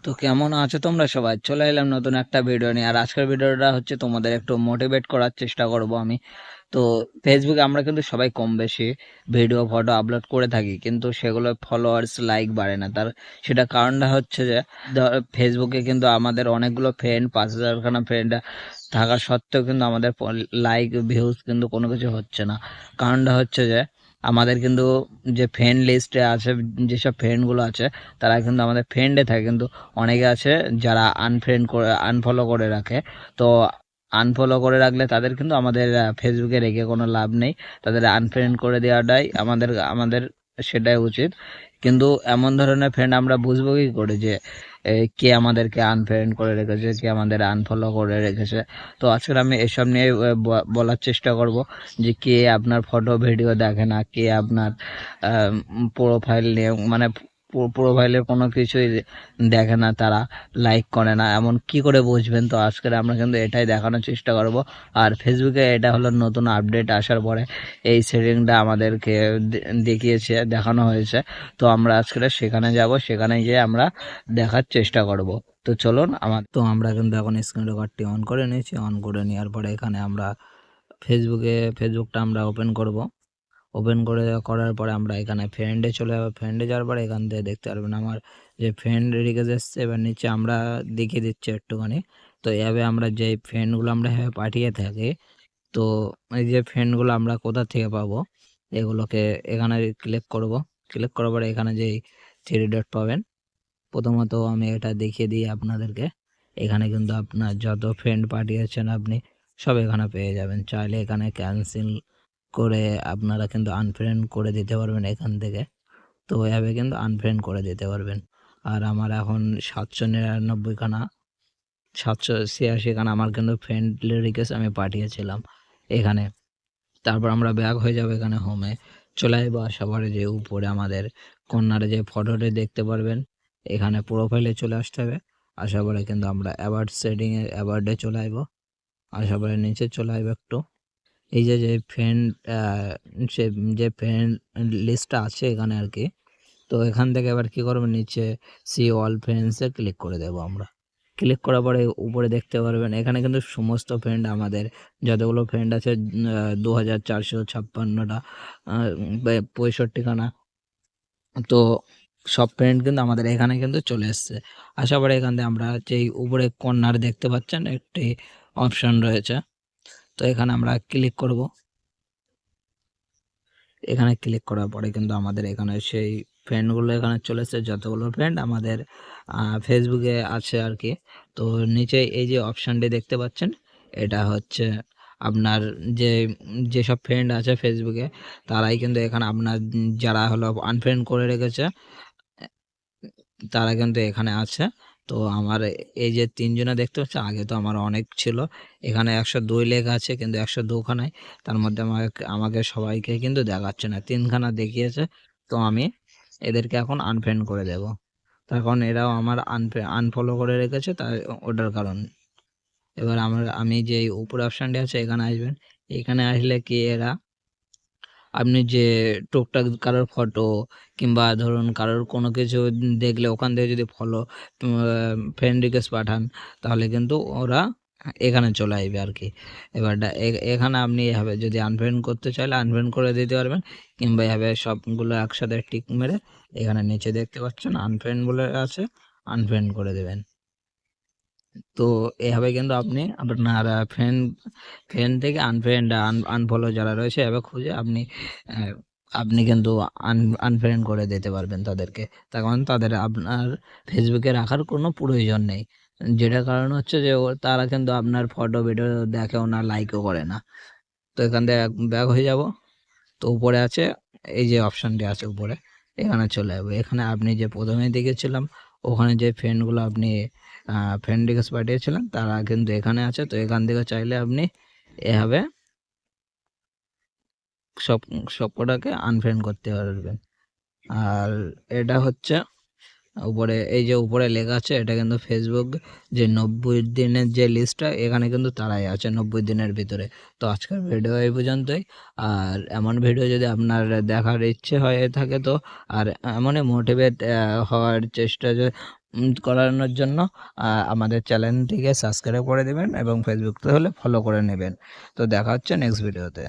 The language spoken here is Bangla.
তো কেমন আছো তোমরা সবাই? চলে এলাম নতুন একটা ভিডিও নিয়ে। আর আজকের ভিডিওটা হচ্ছে তোমাদের একটু মোটিভেট করার চেষ্টা করব আমি। তো ফেসবুকে আমরা কিন্তু সবাই কম বেশি ভিডিও ফটো আপলোড করে থাকি, কিন্তু সেগুলো ফলোয়ার্স লাইক বাড়ে না। সেটা কারণটা হচ্ছে যে ফেসবুকে কিন্তু আমাদের অনেকগুলো ফ্রেন্ড, 5,000খানা ফ্রেন্ড থাকা সত্ত্বেও কিন্তু আমাদের লাইক ভিউজ কিন্তু কোনো কিছু হচ্ছে না। কারণটা হচ্ছে যে আমাদের কিন্তু যে ফ্রেন্ড লিস্টে আছে, যেসব ফ্রেন্ডগুলো আছে তারা কিন্তু আমাদের ফ্রেন্ডে থাকে, কিন্তু অনেকে আছে যারা আনফলো করে রাখে। তো আনফলো করে রাখলে তাদের কিন্তু আমাদের ফেসবুকে রেখে কোনো লাভ নেই, তাদের আনফ্রেন্ড করে দেওয়াটাই আমাদের আমাদের সেটাই উচিত। কিন্তু এমন ধরনের ফ্রেন্ড আমরা বুঝবো কি করে যে কে আমাদেরকে আনফ্রেন্ড করে রেখেছে, কে আমাদের আনফলো করে রেখেছে? তো আজকে আমি এসব নিয়ে বলার চেষ্টা করব যে কে আপনার ফটো ভিডিও দেখে না, কে আপনার প্রোফাইল নিয়ে মানে প্রোফাইলের কোনো কিছুই দেখে না, তারা লাইক করে না, এমন কি করে বুঝবেন? তো আজকে আমরা কিন্তু এটাই দেখানোর চেষ্টা করব। আর ফেসবুকে এটা হলো নতুন আপডেট আসার পরে এই সেটিংটা আমাদেরকে দেখানো হয়েছে। তো আমরা আজকে সেখানে যাব, সেখানে গিয়ে আমরা দেখার চেষ্টা করব। তো চলুন আমরা কিন্তু এখন স্ক্রিন রেকর্ডটি অন করে নিয়েছি। অন করে নেওয়ার পরে এখানে আমরা ফেসবুকটা আমরা ওপেন করব। ওপেন করার পরে আমরা এখানে ফ্রেন্ডে চলে যাবো। ফ্রেন্ডে যাওয়ার পরে এখান থেকে দেখতে পারবেন আমার যে ফ্রেন্ড রিকোয়েস্ট এসছে। এবার নিচে আমরা দেখিয়ে দিচ্ছি একটুখানি। তো এভাবে আমরা যে ফ্রেন্ডগুলো আমরা এভাবে পাঠিয়ে থাকি, তো এই যে ফ্রেন্ডগুলো আমরা কোথা থেকে পাবো, এগুলোকে এখানে ক্লিক করব। ক্লিক করার পরে এখানে যেই 3 ডট পাবেন, প্রথমত আমি এটা দেখিয়ে দিই আপনাদেরকে। এখানে কিন্তু আপনার যত ফ্রেন্ড পাঠিয়েছেন আপনি সব এখানে পেয়ে যাবেন। চাইলে এখানে ক্যান্সেল করে আপনারা কিন্তু আনফ্রেন্ড করে দিতে পারবেন এখান থেকে। তো এভাবে কিন্তু আনফ্রেন্ড করে দিতে পারবেন। আর আমার এখন 799খানা 786খানা আমার কিন্তু ফ্রেন্ড রিকোয়েস্ট আমি পাঠিয়েছিলাম এখানে। তারপর আমরা ব্যাক হয়ে যাবো, এখানে হোমে চলে আসবো। আসার পরে যে উপরে আমাদের কর্নারে যে ফটোটি দেখতে পারবেন, এখানে প্রোফাইলে চলে আসতে হবে। আসার পরে কিন্তু আমরা অ্যাবাউট সেটিংয়ে অ্যাবাউটে চলে আসবো। আসার পরে নিচে চলে আসবো একটু। এই যে যে ফ্রেন্ড সে যে ফ্রেন্ড লিস্টটা আছে এখানে আর কি। তো এখান থেকে এবার কি করবো, নিচে সি অল ফ্রেন্ডসে ক্লিক করে দেবো আমরা। ক্লিক করার পরে উপরে দেখতে পারবেন এখানে কিন্তু সমস্ত ফ্রেন্ড আমাদের যতগুলো ফ্রেন্ড আছে 2456টা 65খানা। তো সব ফ্রেন্ড কিন্তু আমাদের এখানে কিন্তু চলে এসছে। আসার পরে এখান থেকে আমরা যেই উপরে কর্নার দেখতে পাচ্ছেন একটি অপশন রয়েছে, তো এখানে আমরা ক্লিক করব। এখানে ক্লিক করার পরে কিন্তু আমাদের এখানে সেই ফ্রেন্ডগুলো এখানে চলে এসেছে, যতগুলো ফ্রেন্ড আমাদের ফেসবুকে আছে আর কি। তো নিচে এই যে অপশানটি দেখতে পাচ্ছেন, এটা হচ্ছে আপনার যে যেসব ফ্রেন্ড আছে ফেসবুকে তারাই কিন্তু এখানে আপনার যারা হলো আনফ্রেন্ড করে রেখেছে তারা কিন্তু এখানে আছে। তো আমার এই যে 3জনে দেখতে পাচ্ছি, আগে তো আমার অনেক ছিল। এখানে 102 লেখা আছে, কিন্তু 102খানায় তার মধ্যে আমাকে সবাইকে কিন্তু দেখাচ্ছে না, 3খানা দেখিয়েছে। তো আমি এদেরকে এখন আনফ্রেন্ড করে দেব, তার কারণ এরাও আমার আনফলো করে রেখেছে, তাই ওটার কারণ। এবার আমি যে উপরে অপশানটি আছে এখানে আসবেন। এখানে আসলে কি এরা আপনি যে টুকটাক কারোর ফটো কিংবা ধরুন কারোর কোনো কিছু দেখলে ওখান থেকে যদি ফ্রেন্ড রিকোয়েস্ট পাঠান, তাহলে কিন্তু ওরা এখানে চলে আসবে আর কি। এবার এখানে আপনি এভাবে যদি আনফ্রেন্ড করতে চাইলে আনফ্রেন্ড করে দিতে পারবেন, কিংবা এভাবে সবগুলো একসাথে টিক মেরে এখানে নিচে দেখতে পাচ্ছেন আনফ্রেন্ড বলে আছে, আনফ্রেন্ড করে দেবেন। তো এভাবে কিন্তু আপনি আপনার ফ্রেন্ড থেকে আনফলো যারা রয়েছে এভাবে খুঁজে আপনি কিন্তু আনফ্রেন্ড করে দিতে পারবেন তাদেরকে। তার কারণ তাদের আপনার ফেসবুকে রাখার কোনো প্রয়োজন নেই, যেটা কারণ হচ্ছে যে তারা কিন্তু আপনার ফটো ভিডিও দেখেও না, লাইকও করে না। তো এখান থেকে ব্যাক হয়ে যাব। তো উপরে আছে এই যে অপশানটি আছে উপরে, এখানে চলে যাবো। এখানে আপনি যে প্রথমে দেখেছিলাম ওখানে যে ফ্রেন্ডগুলো আপনি ফ্রেন্ড রিকোয়েস্ট পাঠিয়েছিলেন তারা কিন্তু এখানে আছে। তো এখান থেকে চাইলে আপনি এভাবে সব সবকটাকে আনফ্রেন্ড করতে পারবেন। আর এটা হচ্ছে উপরে এই যে উপরে লেখা আছে, এটা কিন্তু ফেসবুক যে 90 দিনের যে লিস্টটা, এখানে কিন্তু তারাই আছে 90 দিনের ভিতরে। তো আজকের ভিডিও এই পর্যন্তই। আর এমন ভিডিও যদি আপনার দেখার ইচ্ছে হয়ে থাকে, তো আর এমনই মোটিভেট হওয়ার চেষ্টা করানোর জন্য আমাদের চ্যানেলটিকে সাবস্ক্রাইব করে দিবেন এবং ফেসবুকতে হলে ফলো করে নেবেন। তো দেখা হচ্ছে নেক্সট ভিডিওতে।